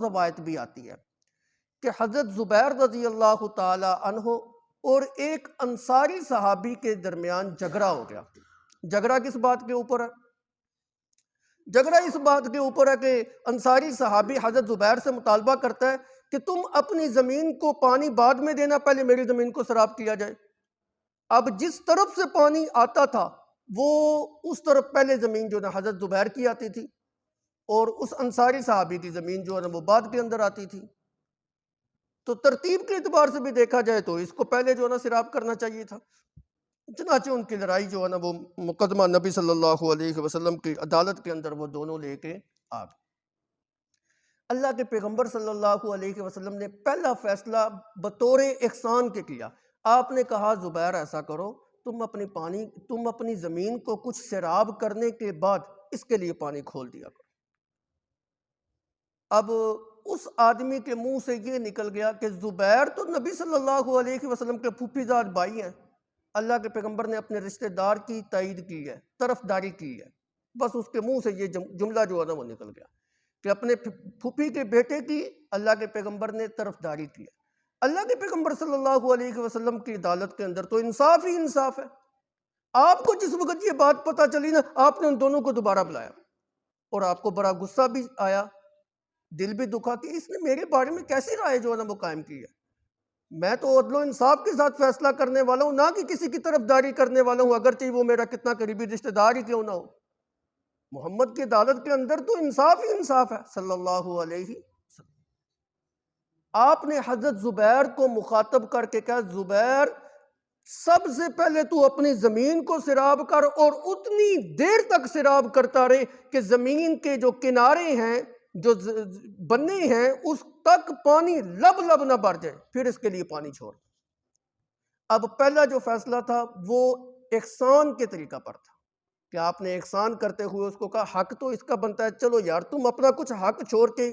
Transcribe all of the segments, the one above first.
روایت بھی آتی ہے کہ حضرت زبیر رضی اللہ تعالی عنہ اور ایک انصاری صحابی کے درمیان جھگڑا ہو گیا۔ جھگڑا کس بات کے اوپر ہے؟ جھگڑا اس بات کے اوپر ہے کہ انصاری صحابی حضرت زبیر سے مطالبہ کرتا ہے کہ تم اپنی زمین کو پانی بعد میں دینا، پہلے میری زمین کو سیراب کیا جائے۔ اب جس طرف سے پانی آتا تھا وہ اس طرف پہلے زمین جو ہے نا حضرت زبیر کی آتی تھی، اور اس انصاری صحابی کی زمین جو ہے نا وہ بعد کے اندر آتی تھی۔ تو ترتیب کے اعتبار سے بھی دیکھا جائے تو اس کو پہلے جو ہے نا سیراب کرنا چاہیے تھا۔ چنانچہ ان کی لڑائی جو ہے نا وہ مقدمہ نبی صلی اللہ علیہ وسلم کی عدالت کے اندر وہ دونوں لے کے آ گئے۔ اللہ کے پیغمبر صلی اللہ علیہ وسلم نے پہلا فیصلہ بطور احسان کے کیا۔ آپ نے کہا زبیر ایسا کرو، تم اپنی زمین کو کچھ سیراب کرنے کے بعد اس کے لیے پانی کھول دیا کرو۔ اب اس آدمی کے منہ سے یہ نکل گیا کہ زبیر تو نبی صلی اللہ علیہ وسلم کے پھوپھی زاد بھائی ہیں، اللہ کے پیغمبر نے اپنے رشتہ دار کی تائید کی ہے، طرفداری کی ہے۔ بس اس کے منہ سے یہ جملہ جو ہے نا وہ نکل گیا کہ اپنے پھوپھی کے بیٹے کی اللہ کے پیغمبر نے طرفداری کی ہے۔ اللہ کے پیغمبر صلی اللہ علیہ وسلم کی عدالت کے اندر تو انصاف ہی انصاف ہے۔ آپ کو جس وقت یہ بات پتہ چلی نا، آپ نے ان دونوں کو دوبارہ بلایا اور آپ کو بڑا غصہ بھی آیا، دل بھی دکھا کہ اس نے میرے بارے میں کیسی رائے جو ہے نا وہ قائم کی ہے۔ میں تو عدل و انصاف کے ساتھ فیصلہ کرنے والا ہوں، نہ کہ کسی کی طرفداری کرنے والا ہوں، اگرچہ وہ میرا کتنا قریبی رشتہ دار ہی کیوں نہ ہو۔ محمد کی عدالت کے اندر تو انصاف ہی انصاف ہے صلی اللہ علیہ وسلم۔ آپ نے حضرت زبیر کو مخاطب کر کے کہا زبیر سب سے پہلے تو اپنی زمین کو سیراب کر، اور اتنی دیر تک سیراب کرتا رہے کہ زمین کے جو کنارے ہیں، جو بنے ہیں، اس تک پانی لب نہ بھر جائے، پھر اس کے لیے پانی چھوڑ۔ اب پہلا جو فیصلہ تھا وہ احسان کے طریقہ پر تھا کہ آپ نے احسان کرتے ہوئے اس کو کہا حق تو اس کا بنتا ہے، چلو یار تم اپنا کچھ حق چھوڑ کے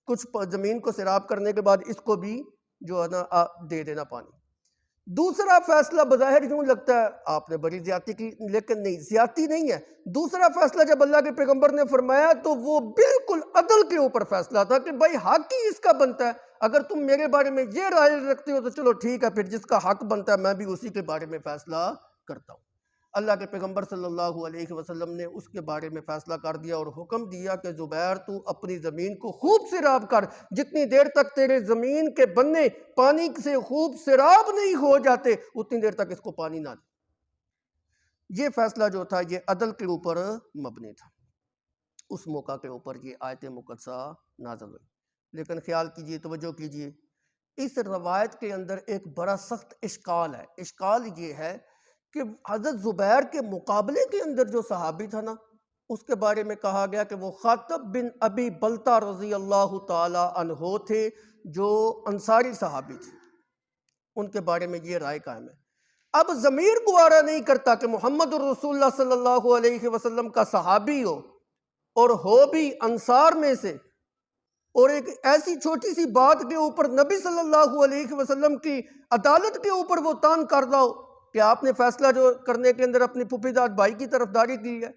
کچھ زمین کو سیراب کرنے کے بعد اس کو بھی جو ہے نا دے دینا پانی۔ دوسرا فیصلہ بظاہر یوں لگتا ہے آپ نے بڑی زیادتی کی، لیکن نہیں، زیادتی نہیں ہے۔ دوسرا فیصلہ جب اللہ کے پیغمبر نے فرمایا تو وہ بالکل عدل کے اوپر فیصلہ تھا کہ بھائی حق ہی اس کا بنتا ہے، اگر تم میرے بارے میں یہ رائے رکھتے ہو تو چلو ٹھیک ہے، پھر جس کا حق بنتا ہے میں بھی اسی کے بارے میں فیصلہ کرتا ہوں۔ اللہ کے پیغمبر صلی اللہ علیہ وسلم نے اس کے بارے میں فیصلہ کر دیا اور حکم دیا کہ زبیر تو اپنی زمین کو خوب سیراب کر، جتنی دیر تک تیرے زمین کے بننے پانی سے خوب سیراب نہیں ہو جاتے اتنی دیر تک اس کو پانی نہ دے۔ یہ فیصلہ جو تھا یہ عدل کے اوپر مبنی تھا۔ اس موقع کے اوپر یہ آیت مقدسہ نازل ہوئی۔ لیکن خیال کیجئے، توجہ کیجئے، اس روایت کے اندر ایک بڑا سخت اشکال ہے۔ اشکال یہ ہے کہ حضرت زبیر کے مقابلے کے اندر جو صحابی تھا نا، اس کے بارے میں کہا گیا کہ وہ خاطب بن ابی بلتہ رضی اللہ تعالی عنہ تھے، جو انصاری صحابی تھے۔ ان کے بارے میں یہ رائے قائم ہے۔ اب ضمیر گوارا نہیں کرتا کہ محمد الرسول اللہ صلی اللہ علیہ وسلم کا صحابی ہو، اور ہو بھی انصار میں سے، اور ایک ایسی چھوٹی سی بات کے اوپر نبی صلی اللہ علیہ وسلم کی عدالت کے اوپر وہ تان کردہ ہو کہ آپ نے فیصلہ جو کرنے کے اندر اپنی پھوپھی زاد بھائی کی طرفداری کی ہے۔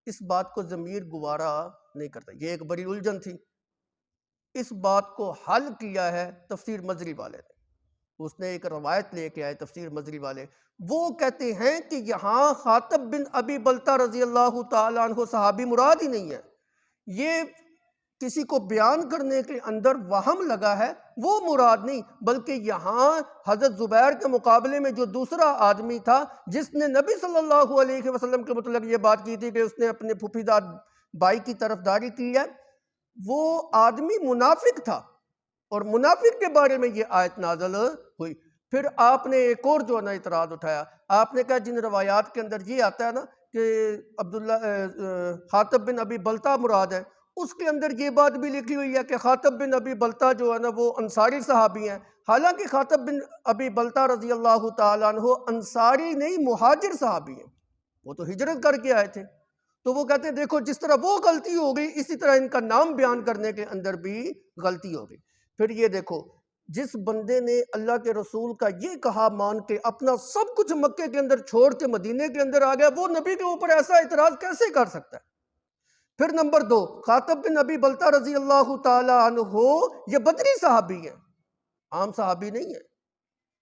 اس بات کو ضمیر گوارا نہیں کرتا۔ یہ ایک بڑی الجھن تھی۔ اس بات کو حل کیا ہے تفسیر مزری والے نے۔ اس نے ایک روایت لے کے آئے تفسیر مزری والے، وہ کہتے ہیں کہ یہاں خاطب بن ابی بلتہ رضی اللہ تعالیٰ عنہ صحابی مراد ہی نہیں ہے، یہ کسی کو بیان کرنے کے اندر وہم لگا ہے، وہ مراد نہیں، بلکہ یہاں حضرت زبیر کے مقابلے میں جو دوسرا آدمی تھا جس نے نبی صلی اللہ علیہ وسلم کے متعلق یہ بات کی تھی کہ اس نے اپنے پھوپھی زاد بھائی کی طرفداری کی ہے، وہ آدمی منافق تھا، اور منافق کے بارے میں یہ آیت نازل ہوئی۔ پھر آپ نے ایک اور جو ہے نا اعتراض اٹھایا، آپ نے کہا جن روایات کے اندر یہ آتا ہے نا کہ خاطب بن ابی بلتہ مراد ہے، اس کے اندر یہ بات بھی لکھی ہوئی ہے کہ خاطب بن ابی بلتہ جو ہے نا وہ انصاری صحابی ہیں، حالانکہ خاطب بن ابی بلتہ رضی اللہ تعالیٰ عنہ انصاری نہیں مہاجر صحابی ہیں، وہ تو ہجرت کر کے آئے تھے۔ تو وہ کہتے ہیں دیکھو جس طرح وہ غلطی ہو گئی، اسی طرح ان کا نام بیان کرنے کے اندر بھی غلطی ہو گئی۔ پھر یہ دیکھو، جس بندے نے اللہ کے رسول کا یہ کہا مان کے اپنا سب کچھ مکے کے اندر چھوڑ کے مدینے کے اندر آ گیا، وہ نبی کے اوپر ایسا اعتراض کیسے کر سکتا ہے؟ پھر نمبر 2، خاطب بن ابی بلتہ رضی اللہ تعالیٰ عنہ یہ بدری صحابی ہیں، عام صحابی نہیں ہے،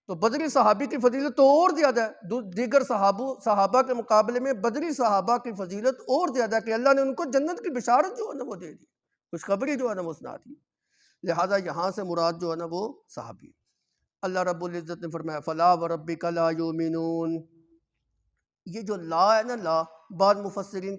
تو بدری صحابی کی فضیلت تو اور زیادہ ہے، دیگر صحابہ کے مقابلے میں بدری صحابہ کی فضیلت اور زیادہ ہے کہ اللہ نے ان کو جنت کی بشارت جو ہے نا وہ دے دی، خوشخبری جو ہے نا وہ سنا دی، لہٰذا یہاں سے مراد جو ہے نا وہ صحابی ہے۔ اللہ رب العزت نے فرمایا فَلَا وَرَبِّكَ لَا يُؤْمِنُونَ، یہ جو لا ہے نا، لا، بعض مفسرین